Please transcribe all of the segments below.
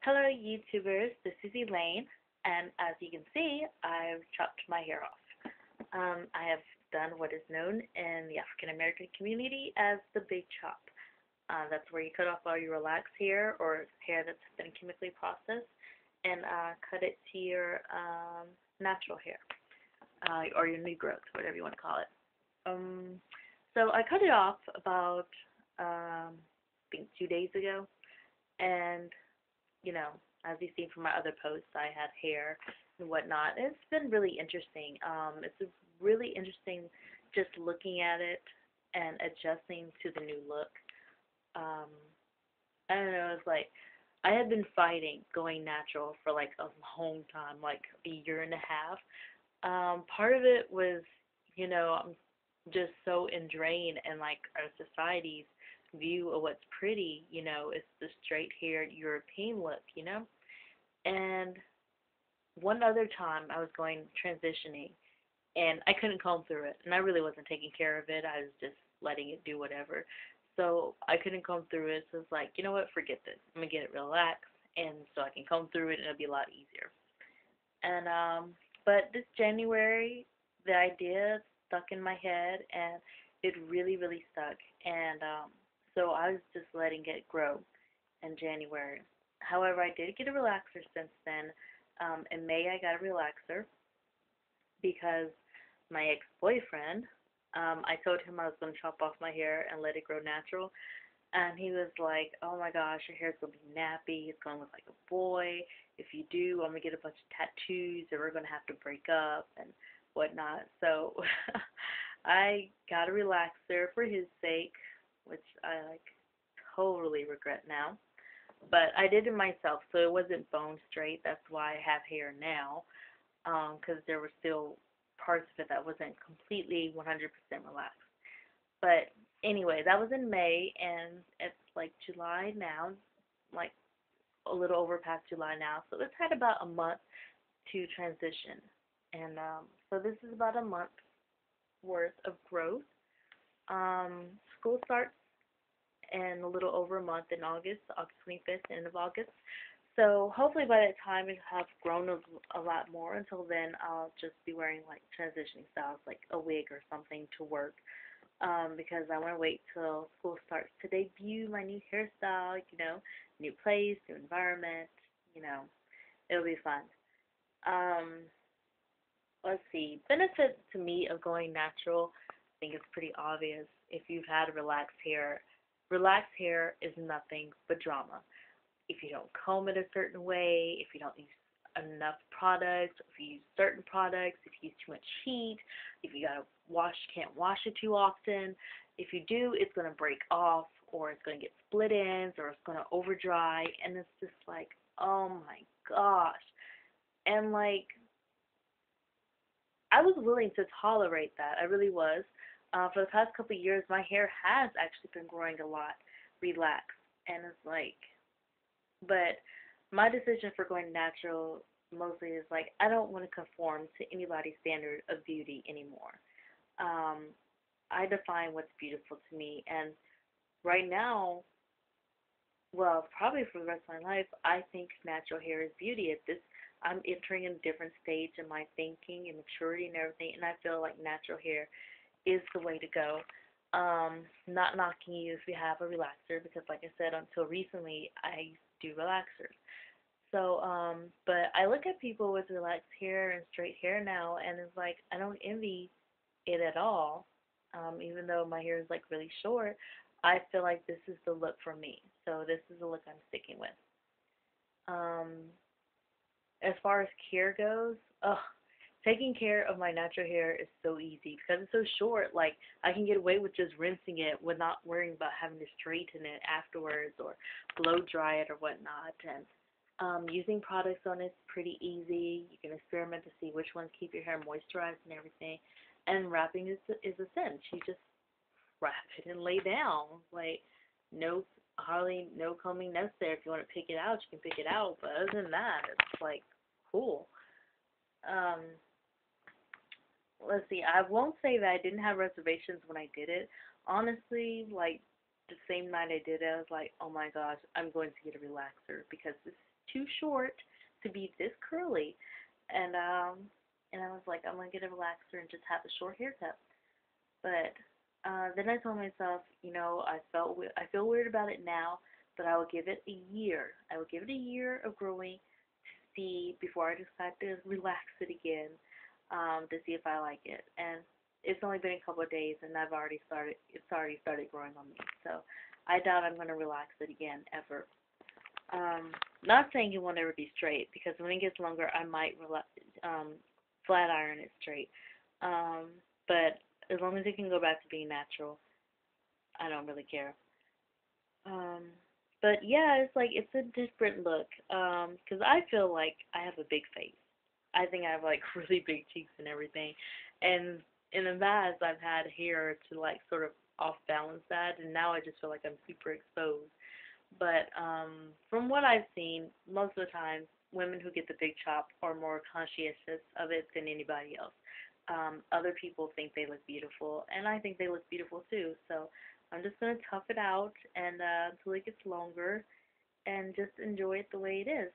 Hello YouTubers, this is Elaine, and as you can see, I've chopped my hair off. I have done what is known in the African American community as the big chop. That's where you cut off all your relaxed hair or hair that's been chemically processed and cut it to your natural hair or your new growth, whatever you want to call it. So I cut it off about, I think 2 days ago, and you know, as you've seen from my other posts, I had hair and whatnot. It's been really interesting. It's really interesting just looking at it and adjusting to the new look. Um, I don't know, it's like I had been fighting going natural for like a long time, like a year and a half. Part of it was, I'm just so ingrained in like our society's view of what's pretty, it's the straight haired European look. And one other time I was going transitioning and I couldn't comb through it and I really wasn't taking care of it. I was just letting it do whatever. So I couldn't comb through it, so it's like, you know what, forget this. I'm gonna get it relaxed and so I can comb through it and it'll be a lot easier. And but this January the idea stuck in my head and it really, really stuck. And so I was just letting it grow in January. However, I did get a relaxer since then. In May, I got a relaxer because my ex-boyfriend, I told him I was going to chop off my hair and let it grow natural. And he was like, oh my gosh, your hair's going to be nappy. It's going to look like a boy. If you do, I'm going to get a bunch of tattoos and we're going to have to break up and whatnot. So I got a relaxer for his sake, which I like totally regret now. But I did it myself, so it wasn't bone straight. That's why I have hair now, because there were still parts of it that wasn't completely 100% relaxed. But anyway, that was in May, and it's like July now, like a little over past July now. So it's had about a month to transition. And so this is about a month worth of growth. School starts in a little over a month in August, August 25th, end of August. So hopefully by that time it will have grown a lot more. Until then, I'll just be wearing like transitioning styles, like a wig or something to work. Because I want to wait till school starts to debut my new hairstyle, new place, new environment, you know, it'll be fun. Um, let's see, benefit to me of going natural, I think it's pretty obvious. If you've had relaxed hair is nothing but drama. If you don't comb it a certain way, if you don't use enough products, if you use certain products, if you use too much heat, if you gotta wash, can't wash it too often. If you do, it's gonna break off, or it's gonna get split ends, or it's gonna over dry, and it's just like, oh my gosh. And like, I was willing to tolerate that. I really was. For the past couple of years, my hair has actually been growing a lot relaxed, and it's like, but my decision for going natural mostly is like I don't want to conform to anybody's standard of beauty anymore. Um, I define what's beautiful to me, and right now, well, probably for the rest of my life, I think natural hair is beauty. At this, I'm entering a different stage in my thinking and maturity and everything, and I feel like natural hair is the way to go. Not knocking you if you have a relaxer, because like I said, until recently, I do relaxers. So, but I look at people with relaxed hair and straight hair now, and it's like I don't envy it at all. Even though my hair is like really short, I feel like this is the look for me. So this is the look I'm sticking with. Um, as far as care goes, taking care of my natural hair is so easy because it's so short. Like I can get away with just rinsing it with not worrying about having to straighten it afterwards or blow dry it or whatnot. And using products on it's pretty easy. You can experiment to see which ones keep your hair moisturized and everything. And wrapping is a cinch. You just wrap it and lay down. Like no hardly no combing necessary. If you want to pick it out, you can pick it out. But other than that, it's like cool. Um, let's see. I won't say that I didn't have reservations when I did it. Honestly, like the same night I did it, I was like, oh my gosh, I'm going to get a relaxer because this is too short to be this curly. And I was like, I'm gonna get a relaxer and just have a short haircut. But then I told myself, I feel weird about it now, but I will give it a year. I will give it a year of growing to see before I decide to relax it again, to see if I like it. And it's only been a couple of days, and it's already started growing on me. So I doubt I'm gonna relax it again ever. Not saying it will never be straight, because when it gets longer, I might flat iron it straight. But as long as it can go back to being natural, I don't really care. Um, but yeah, it's like it's a different look. 'Cause I feel like I have a big face. I think I have like really big cheeks and everything. And in the past, I've had hair to like sort of off balance that, and now I just feel like I'm super exposed. But from what I've seen, most of the time, women who get the big chop are more conscientious of it than anybody else. Other people think they look beautiful, and I think they look beautiful too. So I'm just gonna tough it out and until it gets longer, and just enjoy it the way it is.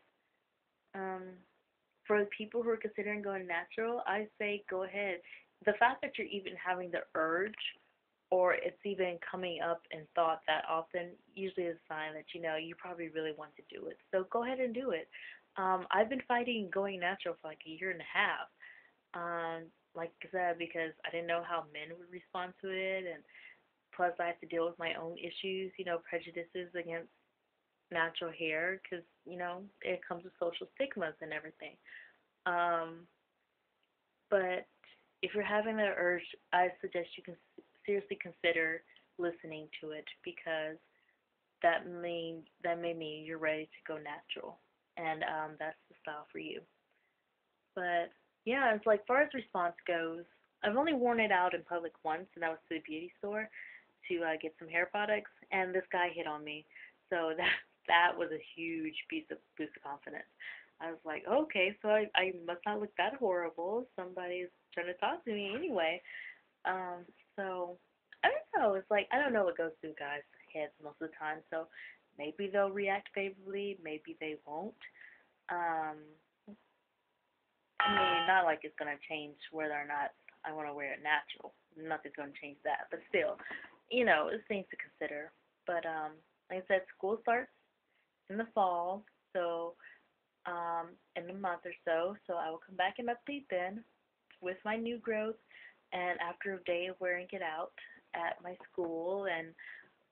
Um, for the people who are considering going natural, I say go ahead. The fact that you're even having the urge, or it's even coming up in thought that often, usually is a sign that you probably really want to do it. So go ahead and do it. I've been fighting going natural for like a year and a half. Like I said, because I didn't know how men would respond to it, and plus I have to deal with my own issues, prejudices against natural hair, because it comes with social stigmas and everything. Um, but if you're having the urge, I suggest you can seriously consider listening to it, because that may mean you're ready to go natural, and that's the style for you. But yeah, it's like far as response goes, I've only worn it out in public once, and that was to the beauty store to get some hair products, and this guy hit on me, so that was a huge piece of boost of confidence. I was like, okay, so I must not look that horrible. Somebody's trying to talk to me anyway. Um, so I don't know. It's like I don't know what goes through guys' heads most of the time. So maybe they'll react favorably, maybe they won't. Um, I mean, not like it's gonna change whether or not I want to wear it natural. Nothing's gonna change that. But still, it's things to consider. But like I said, school starts in the fall, so in a month or so. So I will come back and update then with my new growth, and after a day of wearing it out at my school, and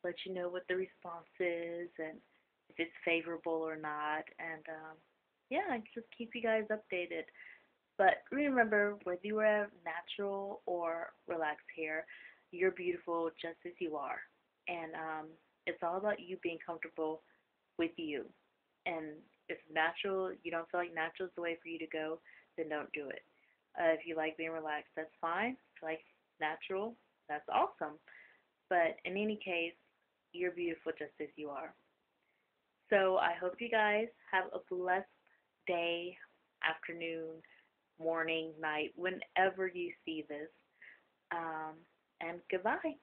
let you know what the response is and if it's favorable or not. And yeah, I just keep you guys updated. But remember, whether you have natural or relaxed hair, you're beautiful just as you are. And it's all about you being comfortable with you. And if natural, you don't feel like natural is the way for you to go, then don't do it. If you like being relaxed, that's fine. If you like natural, that's awesome. But in any case, you're beautiful just as you are. So I hope you guys have a blessed day, afternoon, morning, night, whenever you see this. Um, and goodbye.